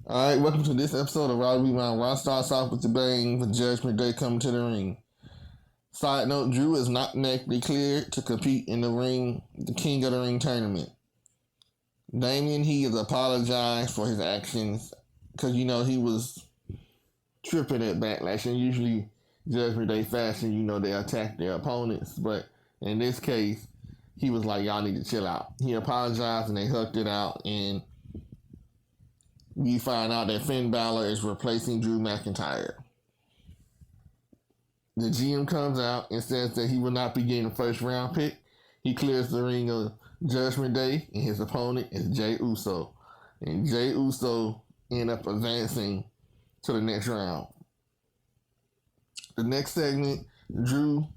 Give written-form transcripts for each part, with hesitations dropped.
Alright, welcome to this episode of Raw Rewind. Raw starts off with the bang with Judgment Day coming to the ring. Side note, Drew is not medically cleared to compete in the ring, the King of the Ring tournament. Damien, he has apologized for his actions because, he was tripping at Backlash, and usually Judgment Day fashion, they attack their opponents, but in this case, he was like, y'all need to chill out. He apologized and they hooked it out, and we find out that Finn Balor is replacing Drew McIntyre. The GM comes out and says that he will not be getting a first round pick. He clears the ring of Judgment Day, and his opponent is Jey Uso. And Jey Uso end up advancing to the next round. The next segment, Drew,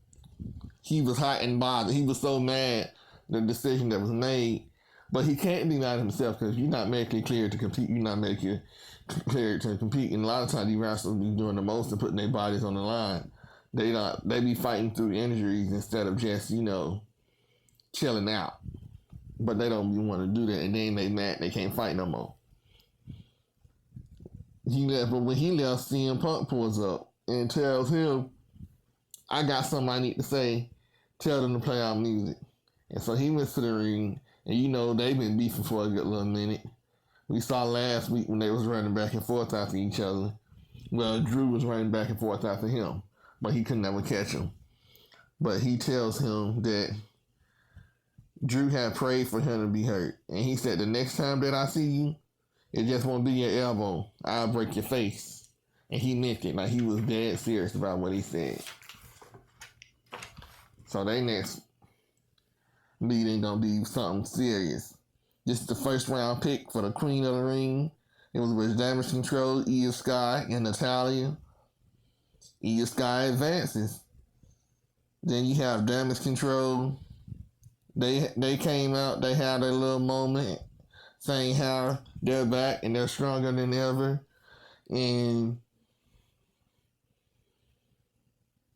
he was hot and bothered. He was so mad the decision that was made. But he can't be mad at himself because you're not medically cleared to compete. You're not medically cleared to compete. And a lot of times these wrestlers be doing the most and putting their bodies on the line. They be fighting through injuries instead of just, chilling out. But they don't even want to do that. And then they mad they can't fight no more. He left, but when he left, CM Punk pulls up and tells him, I got something I need to say. Tell them to play our music. And so he went to the ring. And they've been beefing for a good little minute. We saw last week when they was running back and forth after each other. Well, Drew was running back and forth after him, but he could never catch him. But he tells him that Drew had prayed for him to be hurt. And he said, the next time that I see you, it just won't be your elbow. I'll break your face. And he meant it. Like, he was dead serious about what he said. So they next meeting gonna be something serious. This is the first round pick for the Queen of the Ring. It was with Damage Control, Io Sky, and Natalya. Io Sky advances. Then you have Damage Control. They came out, they had a little moment saying how they're back and they're stronger than ever. And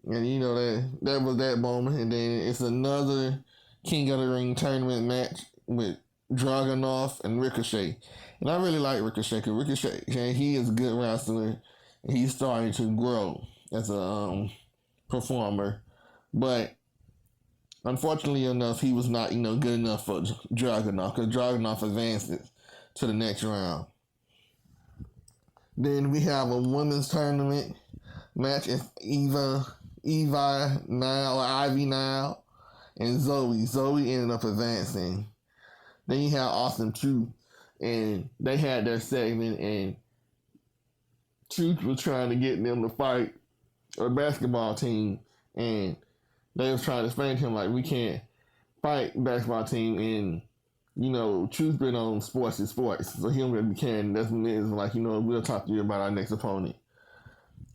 that was that moment. And then it's another King of the Ring tournament match with Dragunov and Ricochet. And I really like Ricochet because Ricochet, he is a good wrestler. And he's starting to grow as a performer. But unfortunately enough, he was not, good enough for Dragunov because Dragunov advances to the next round. Then we have a women's tournament match. It's Ivy Nile and Zoe. Zoe ended up advancing. Then you have Awesome Truth, and they had their segment, and Truth was trying to get them to fight a basketball team, and they was trying to explain to him, like, we can't fight basketball team, and, Truth been on Sports is Sports, so he don't really care, and that's when it is, like, we'll talk to you about our next opponent.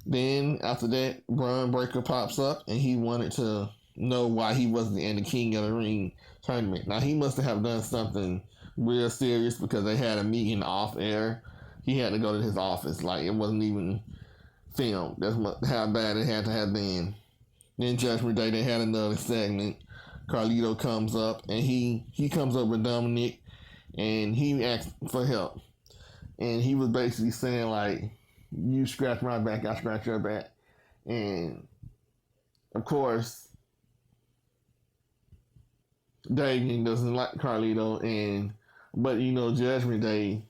Then, after that, Braun Breaker pops up, and he wanted to know why he wasn't in the King of the Ring tournament. Now, he must have done something real serious because they had a meeting off air. He had to go to his office. Like, it wasn't even filmed. That's how bad it had to have been. Then Judgment Day, they had another segment. Carlito comes up, and he comes up with Dominic, and he asked for help. And he was basically saying, like, you scratch my back, I scratch your back. And, of course, Damien doesn't like Carlito, but Judgment Day,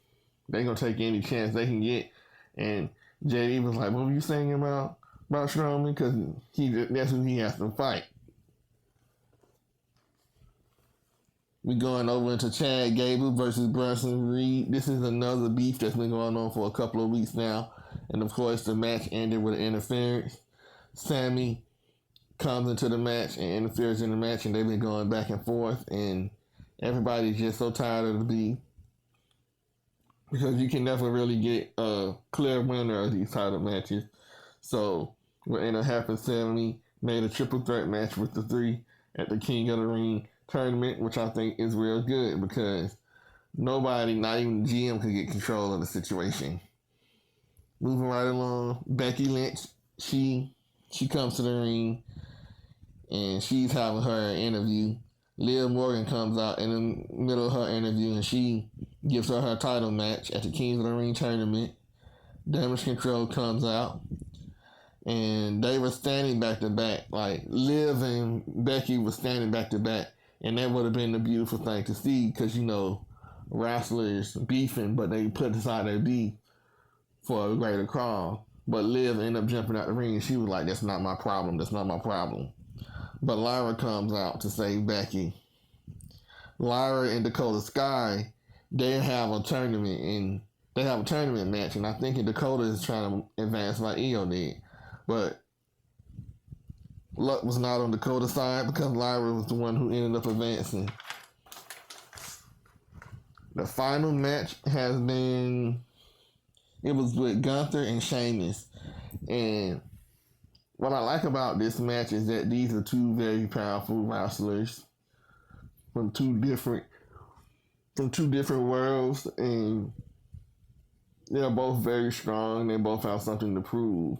they gonna take any chance they can get. And JD was like, "What were you saying about Strowman?" Because that's who he has to fight. We going over into Chad Gable versus Bronson Reed. This is another beef that's been going on for a couple of weeks now, and of course the match ended with interference. Sammy comes into the match and interferes in the match, and they've been going back and forth, and everybody's just so tired of the beef because you can never really get a clear winner of these title matches. So what ended up happening, Sammy made a triple threat match with the three at the King of the Ring tournament, which I think is real good because nobody, not even the GM, could get control of the situation. Moving right along, Becky Lynch, she comes to the ring and she's having her interview. Liv Morgan comes out in the middle of her interview and she gives her her title match at the Kings of the Ring tournament. Damage Control comes out, and they were standing back to back. Like Liv and Becky were standing back to back, and that would have been a beautiful thing to see because wrestlers beefing, but they put aside their beef for a greater crowd. But Liv ended up jumping out the ring, and she was like, "That's not my problem. That's not my problem." But Lyra comes out to save Becky. Lyra and Dakota Sky, they have a tournament match, and I think Dakota is trying to advance like Io did. But luck was not on Dakota's side because Lyra was the one who ended up advancing. The final match it was with Gunther and Sheamus. And what I like about this match is that these are two very powerful wrestlers from two different worlds, and they're both very strong. They both have something to prove.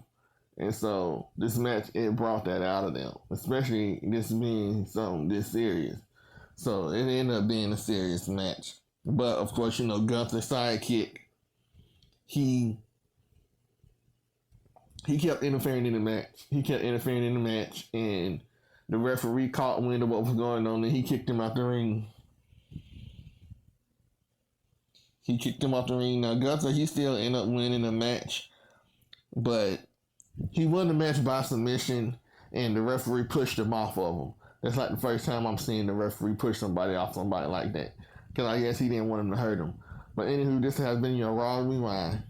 And so this match, it brought that out of them, especially this being something this serious. So it ended up being a serious match. But of course, Gunther's sidekick, he kept interfering in the match. And the referee caught wind of what was going on, and he kicked him out the ring. Now, Gunther, he still ended up winning the match, but he won the match by submission, and the referee pushed him off of him. That's like the first time I'm seeing the referee push somebody off somebody like that, because I guess he didn't want him to hurt him. But anywho, this has been your Raw Rewind.